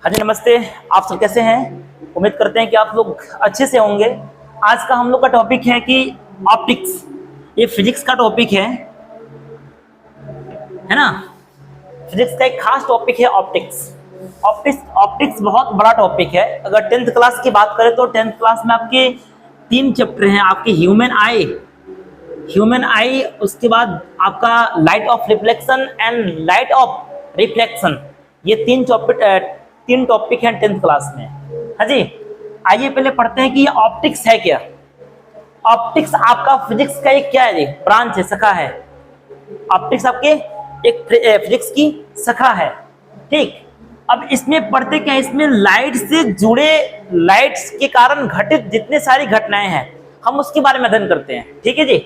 हाँ जी नमस्ते। आप सब कैसे हैं? उम्मीद करते हैं कि आप लोग अच्छे से होंगे। आज का हम लोग का टॉपिक है कि ऑप्टिक्स। ये फिजिक्स का टॉपिक है ना। फिजिक्स का एक खास टॉपिक है ऑप्टिक्स। ऑप्टिक्स बहुत बड़ा टॉपिक है। अगर 10th क्लास की बात करें तो 10th क्लास में आपके 3 चैप्टर हैं। आपके ह्यूमन आई, उसके बाद आपका light of reflection and light of reflection. ये 3 टॉपिक हैं 10th क्लास में। हाँ जी, आइए पहले पढ़ते हैं कि ये ऑप्टिक्स है क्या। ऑप्टिक्स आपका फिजिक्स का एक क्या है जी, ब्रांच है, शाखा है। ऑप्टिक्स आपके एक फिजिक्स की शाखा है। ठीक, अब इसमें पढ़ते क्या, इसमें लाइट से जुड़े, लाइट्स के कारण घटित जितने सारी घटनाएं हैं हम उसके बारे में अध्ययन करते हैं। ठीक है जी,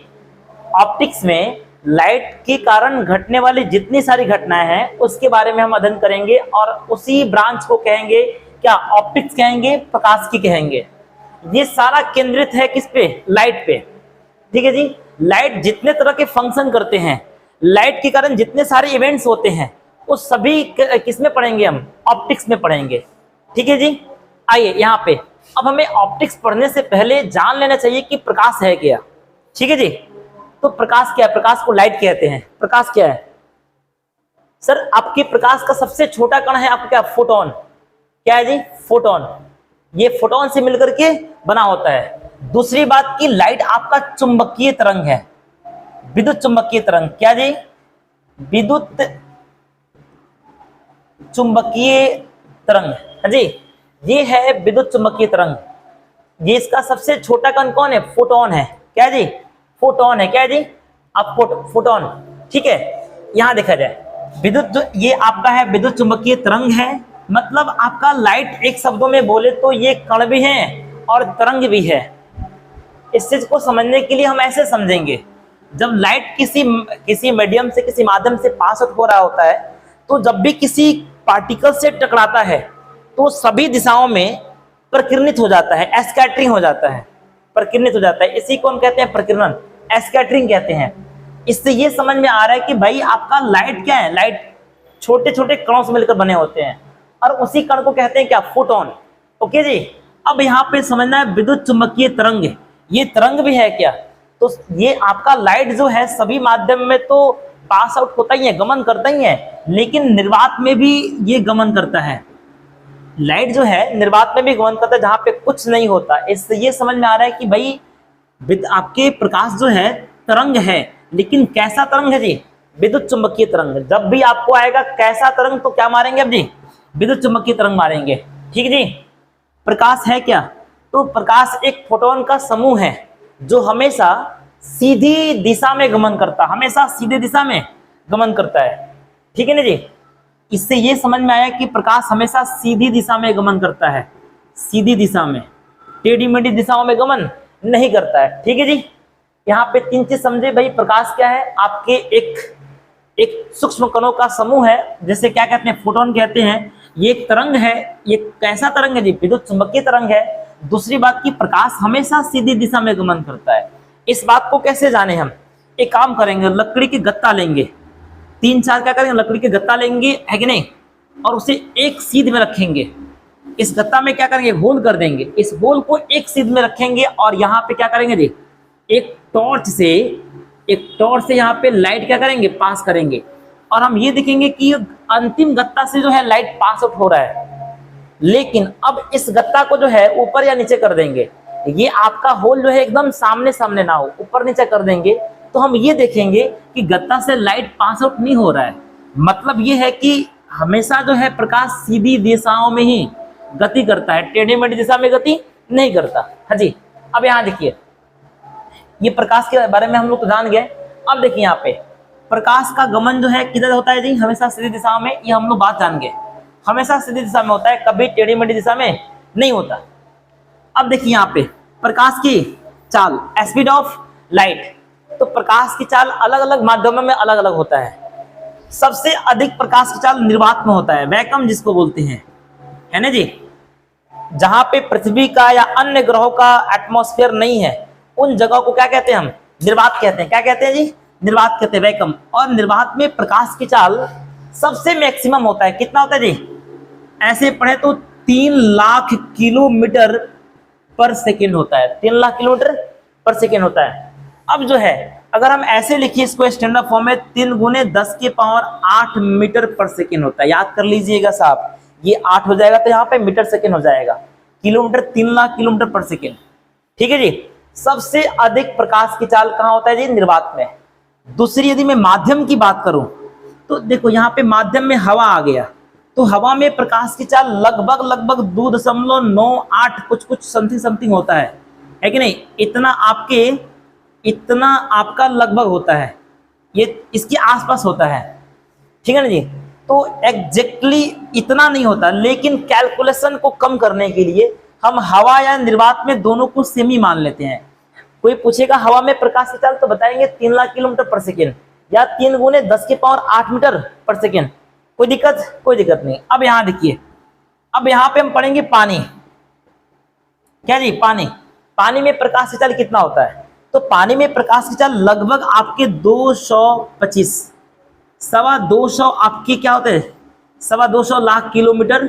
ऑप्टिक्स में लाइट के कारण घटने वाली जितनी सारी घटनाएं हैं उसके बारे में हम अध्ययन करेंगे और उसी ब्रांच को कहेंगे क्या, ऑप्टिक्स कहेंगे, प्रकाश की कहेंगे। ये सारा केंद्रित है किस पे, लाइट पे। ठीक है जी, लाइट जितने तरह के फंक्शन करते हैं, लाइट के कारण जितने सारे इवेंट्स होते हैं वो सभी किस में पढ़ेंगे, हम ऑप्टिक्स में पढ़ेंगे। ठीक है जी, आइए यहाँ पे अब हमें ऑप्टिक्स पढ़ने से पहले जान लेना चाहिए कि प्रकाश है क्या। ठीक है जी, तो प्रकाश क्या है? प्रकाश को लाइट कहते हैं। प्रकाश क्या है सर? आपके प्रकाश का सबसे छोटा कण है आपका क्या, फोटोन। क्या है जी, फोटोन। ये फोटोन से मिलकर के बना होता है। दूसरी बात की लाइट आपका चुंबकीय तरंग है, विद्युत चुंबकीय तरंग। क्या जी, विद्युत चुंबकीय तरंग। हाँ जी, ये है विद्युत चुंबकीय तरंग। ये इसका सबसे छोटा कण कौन है, फोटोन है। क्या जी, फोटोन है। क्या है जी, आप फोटोन। ठीक है, यहां देखा जाए विद्युत, ये आपका है विद्युत चुंबकीय तरंग है। मतलब आपका लाइट, एक शब्दों में बोले तो ये कण भी है और तरंग भी है। इस चीज को समझने के लिए हम ऐसे समझेंगे, जब लाइट किसी मीडियम से, किसी माध्यम से पास आउट हो रहा होता है, तो जब भी किसी पार्टिकल से टकराता है तो सभी दिशाओं में प्रकिरणित हो जाता है, स्कैटरिंग हो जाता है, प्रकिरणित हो जाता है। इसी को हम कहते हैं प्रकीर्णन, स्कैटरिंग कहते हैं। इससे ये समझ में आ रहा है कि भाई आपका लाइट क्या है, लाइट छोटे छोटे कणों से मिलकर बने होते हैं और उसी कण को कहते हैं क्या, फोटोन। ओके जी, अब यहाँ पे समझना है विद्युत चुंबकीय तरंग, ये तरंग भी है क्या। तो ये आपका लाइट जो है सभी माध्यम में तो पास आउट होता ही है, गमन करता ही है, लेकिन निर्वात में भी ये गमन करता है। लाइट जो है निर्वात में भी गमन करता है, जहां पे कुछ नहीं होता। इससे ये समझ में आ रहा है कि भाई आपके प्रकाश जो है तरंग है, लेकिन कैसा तरंग है जी, विद्युत चुंबकीय तरंग। जब भी आपको आएगा कैसा तरंग तो क्या मारेंगे अब जी, विद्युत चुंबकीय तरंग मारेंगे। ठीक जी, प्रकाश है क्या, तो प्रकाश एक फोटोन का समूह है जो हमेशा सीधी दिशा में गमन करता, हमेशा सीधी दिशा में गमन करता है। ठीक है ना जी, इससे ये समझ में आया कि प्रकाश हमेशा सीधी दिशा में गमन करता है, सीधी दिशा में, टेढ़ी मेढ़ी दिशाओं में गमन नहीं करता है। ठीक है जी, यहाँ पे 3 चीज समझे भाई। प्रकाश क्या है, आपके एक सूक्ष्म कणों का समूह है, जैसे क्या कहते हैं, फोटोन कहते हैं। ये एक तरंग है, ये कैसा तरंग है जी, विद्युत चुंबकीय तरंग है। दूसरी बात की प्रकाश हमेशा सीधी दिशा में गमन करता है। इस बात को कैसे जाने हम, एक काम करेंगे, लकड़ी के गत्ता लेंगे, 3-4 क्या करेंगे, लकड़ी के गत्ता लेंगे, है कि नहीं, और उसे एक सीध में रखेंगे। इस गत्ता में क्या करेंगे, होल कर देंगे, इस होल को एक सीध में रखेंगे और यहाँ पे क्या करेंगे जी, एक टॉर्च से यहाँ पे लाइट क्या करेंगे, पास करेंगे, और हम ये देखेंगे कि अंतिम गत्ता से जो है लाइट पास आउट हो रहा है। लेकिन अब इस गत्ता को जो है ऊपर या नीचे कर देंगे, ये आपका होल जो है एकदम सामने सामने ना हो, ऊपर नीचे कर देंगे, तो हम ये देखेंगे कि गत्ता से लाइट पास आउट नहीं हो रहा है। मतलब ये है कि हमेशा जो है प्रकाश सीधी दिशाओं में ही गति करता है, टेढ़ी मेढ़ी दिशा में गति नहीं करता। हाँ जी, अब यहाँ देखिए, ये प्रकाश के बारे में हम लोग तो जान गए। अब देखिए यहाँ पे प्रकाश का गमन जो है किधर होता है जी, हमेशा सीधी दिशा में, ये हम लोग बात जान गए, हमेशा सीधी दिशा में होता है, कभी टेढ़ी मेढ़ी दिशा में नहीं होता। अब देखिए यहाँ पे प्रकाश की चाल, स्पीड ऑफ लाइट, तो प्रकाश की चाल अलग अलग माध्यमों में अलग अलग होता है। सबसे अधिक प्रकाश की चाल निर्वात में होता है, वैक्यूम जिसको बोलते हैं, है ना जी। जहां पे पृथ्वी का या अन्य ग्रहों का एटमॉस्फेयर नहीं है, उन जगहों को क्या कहते हैं, हम निर्वात कहते हैं। क्या कहते हैं जी, निर्वात कहते हैं, वैक्यूम। और निर्वात में प्रकाश की चाल सबसे मैक्सिमम होता है, कितना होता है जी, ऐसे पढ़े तो 3 लाख किलोमीटर पर सेकेंड होता है, 3 लाख किलोमीटर पर सेकेंड होता है। अब जो है अगर हम ऐसे लिखिए इसको स्टैंडर्ड फॉर्म में, 3 गुने 10 के पावर 8 मीटर पर सेकेंड होता है। याद कर लीजिएगा साहब, ये 8 हो जाएगा तो यहाँ पे मीटर सेकेंड हो जाएगा, किलोमीटर 3 लाख किलोमीटर पर सेकेंड। ठीक है जी। सबसे अधिक प्रकाश की चाल कहाँ होता है जी? निर्वात में। दूसरी यदि मैं माध्यम की बात करूं तो देखो यहाँ पे माध्यम में हवा आ गया, तो हवा में प्रकाश की चाल लगभग 2.98 कुछ समथिंग होता है कि नहीं? इतना आपका लगभग होता है, ये इसके आसपास होता है। ठीक है ना जी। तो एग्जैक्टली इतना नहीं होता, लेकिन कैलकुलेशन को कम करने के लिए हम हवा या निर्वात में दोनों को सेम ही मान लेते हैं। कोई पूछेगा हवा में प्रकाश की चाल, तो बताएंगे 3 लाख किलोमीटर पर सेकेंड या 3 गुने 10 के पावर 8 मीटर पर सेकेंड। कोई दिक्कत नहीं। अब यहां देखिए, अब यहां पे हम पढ़ेंगे पानी। क्या जी? पानी में प्रकाश की चाल कितना होता है? तो पानी में प्रकाश की चाल लगभग आपके 225, 225 आपके क्या होते हैं? 225 लाख किलोमीटर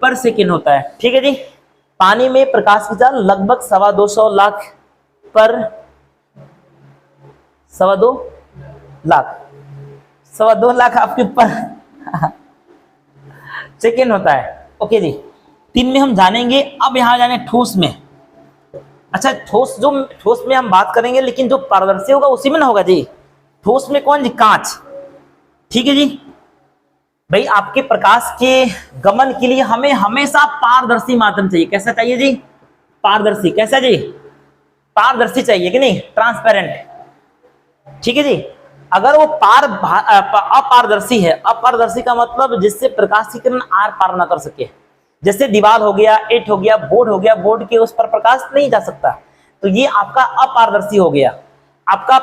पर सेकेंड होता है। ठीक है जी। पानी में प्रकाश की चाल लगभग 225 लाख पर 2.25 लाख आपके ऊपर सेकेंड होता है। ओके जी। 3 में हम जानेंगे। अब यहां जाने ठोस में। अच्छा, ठोस में हम बात करेंगे, लेकिन जो पारदर्शी होगा उसी में ना होगा जी। ठोस में कौन जी? कांच। ठीक है जी। भाई आपके प्रकाश के गमन के लिए हमें हमेशा पारदर्शी माध्यम चाहिए। कैसा चाहिए जी? पारदर्शी। कैसा जी? पारदर्शी चाहिए कि नहीं? ट्रांसपेरेंट। ठीक है जी। अगर वो अपारदर्शी है, अपारदर्शी का मतलब जिससे प्रकाश की किरण आर पार ना कर सके, जैसे दीवार हो गया, ईंट हो गया, बोर्ड हो गया, बोर्ड के उस पर प्रकाश नहीं जा सकता, तो ये आपका अपारदर्शी हो गया। आपका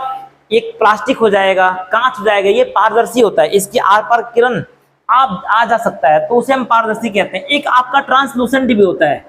एक प्लास्टिक हो जाएगा, कांच हो जाएगा, ये पारदर्शी होता है, इसकी आर पार किरण आ जा सकता है, तो उसे हम पारदर्शी कहते हैं। एक आपका ट्रांसलूसेंट भी होता है,